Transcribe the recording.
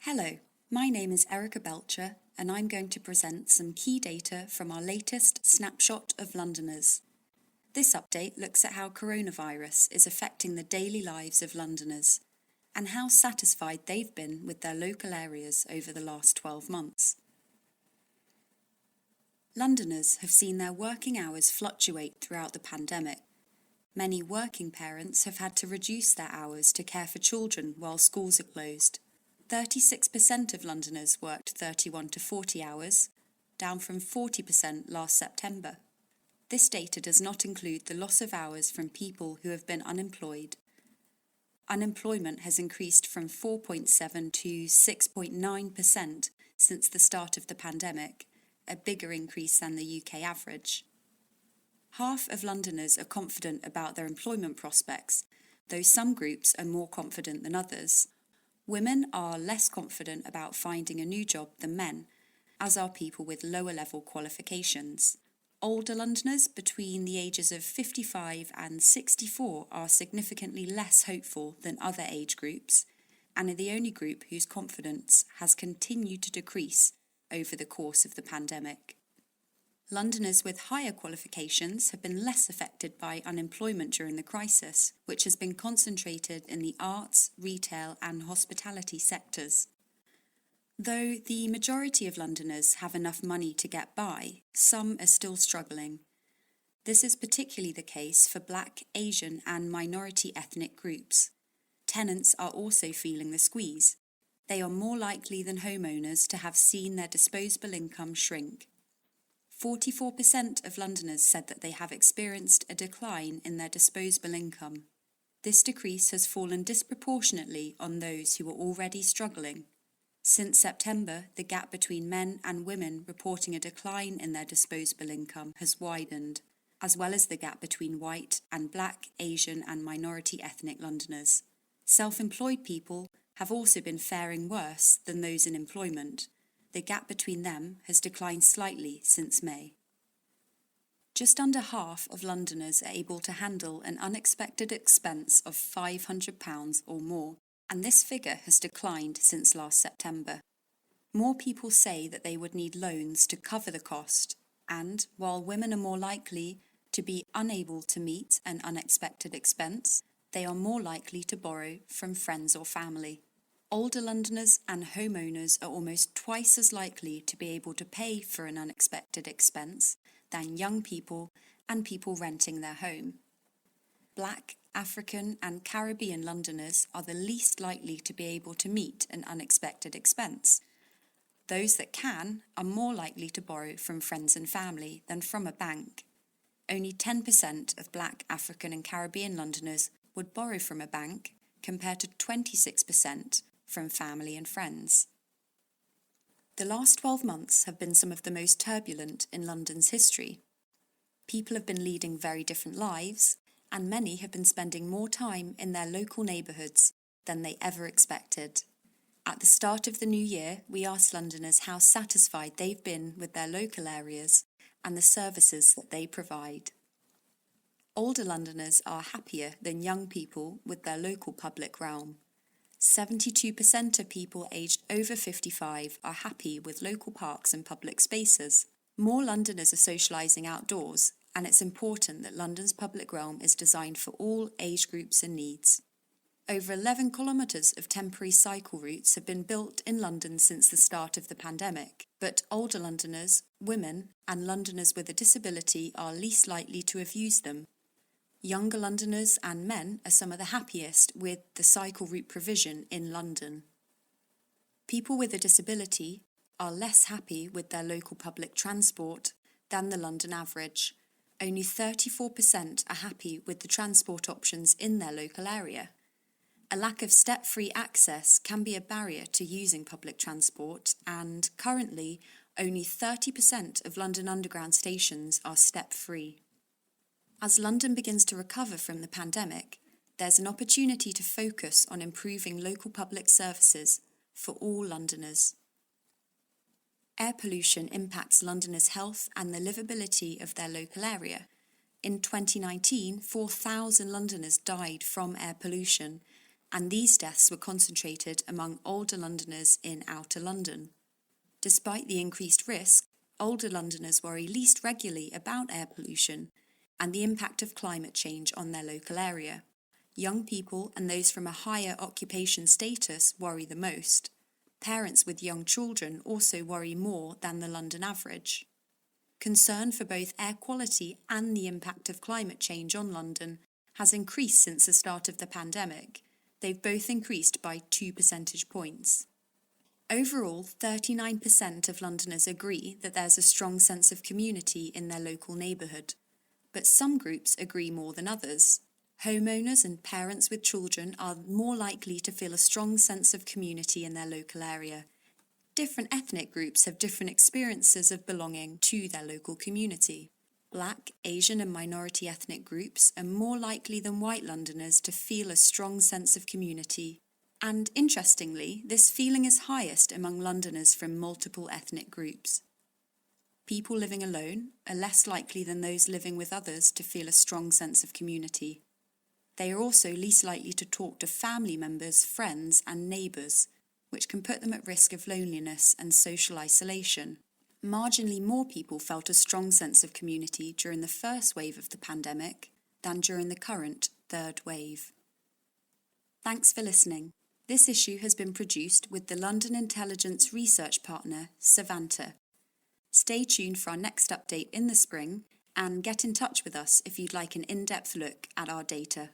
Hello, my name is Erica Belcher, and I'm going to present some key data from our latest Snapshot of Londoners. This update looks at how coronavirus is affecting the daily lives of Londoners and how satisfied they've been with their local areas over the last 12 months. Londoners have seen their working hours fluctuate throughout the pandemic. Many working parents have had to reduce their hours to care for children while schools are closed. 36% of Londoners worked 31 to 40 hours, down from 40% last September. This data does not include the loss of hours from people who have been unemployed. Unemployment has increased from 4.7 to 6.9% since the start of the pandemic, a bigger increase than the UK average. Half of Londoners are confident about their employment prospects, though some groups are more confident than others. Women are less confident about finding a new job than men, as are people with lower level qualifications. Older Londoners between the ages of 55 and 64 are significantly less hopeful than other age groups, and are the only group whose confidence has continued to decrease over the course of the pandemic. Londoners with higher qualifications have been less affected by unemployment during the crisis, which has been concentrated in the arts, retail and hospitality sectors. Though the majority of Londoners have enough money to get by, some are still struggling. This is particularly the case for Black, Asian and minority ethnic groups. Tenants are also feeling the squeeze. They are more likely than homeowners to have seen their disposable income shrink. 44% of Londoners said that they have experienced a decline in their disposable income. This decrease has fallen disproportionately on those who are already struggling. Since September, the gap between men and women reporting a decline in their disposable income has widened, as well as the gap between white and Black, Asian and minority ethnic Londoners. Self-employed people have also been faring worse than those in employment. The gap between them has declined slightly since May. Just under half of Londoners are able to handle an unexpected expense of £500 or more, and this figure has declined since last September. More people say that they would need loans to cover the cost, and while women are more likely to be unable to meet an unexpected expense, they are more likely to borrow from friends or family. Older Londoners and homeowners are almost twice as likely to be able to pay for an unexpected expense than young people and people renting their home. Black, African and Caribbean Londoners are the least likely to be able to meet an unexpected expense. Those that can are more likely to borrow from friends and family than from a bank. Only 10% of Black, African and Caribbean Londoners would borrow from a bank, compared to 26% from family and friends. The last 12 months have been some of the most turbulent in London's history. People have been leading very different lives, and many have been spending more time in their local neighbourhoods than they ever expected. At the start of the new year, we asked Londoners how satisfied they've been with their local areas and the services that they provide. Older Londoners are happier than young people with their local public realm. 72% of people aged over 55 are happy with local parks and public spaces. More Londoners are socialising outdoors, and it's important that London's public realm is designed for all age groups and needs. Over 11 kilometres of temporary cycle routes have been built in London since the start of the pandemic, but older Londoners, women and Londoners with a disability are least likely to have used them. Younger Londoners and men are some of the happiest with the cycle route provision in London. People with a disability are less happy with their local public transport than the London average. Only 34% are happy with the transport options in their local area. A lack of step-free access can be a barrier to using public transport, and currently only 30% of London Underground stations are step-free. As London begins to recover from the pandemic, there's an opportunity to focus on improving local public services for all Londoners. Air pollution impacts Londoners' health and the livability of their local area. In 2019, 4,000 Londoners died from air pollution, and these deaths were concentrated among older Londoners in outer London. Despite the increased risk, older Londoners worry least regularly about air pollution and the impact of climate change on their local area. Young people and those from a higher occupation status worry the most. Parents with young children also worry more than the London average. Concern for both air quality and the impact of climate change on London has increased since the start of the pandemic. They've both increased by 2 percentage points. Overall, 39% of Londoners agree that there's a strong sense of community in their local neighbourhood. But some groups agree more than others. Homeowners and parents with children are more likely to feel a strong sense of community in their local area. Different ethnic groups have different experiences of belonging to their local community. Black, Asian and minority ethnic groups are more likely than white Londoners to feel a strong sense of community. And interestingly, this feeling is highest among Londoners from multiple ethnic groups. People living alone are less likely than those living with others to feel a strong sense of community. They are also least likely to talk to family members, friends and neighbours, which can put them at risk of loneliness and social isolation. Marginally more people felt a strong sense of community during the first wave of the pandemic than during the current third wave. Thanks for listening. This issue has been produced with the London intelligence research partner, Savanta. Stay tuned for our next update in the spring and get in touch with us if you'd like an in-depth look at our data.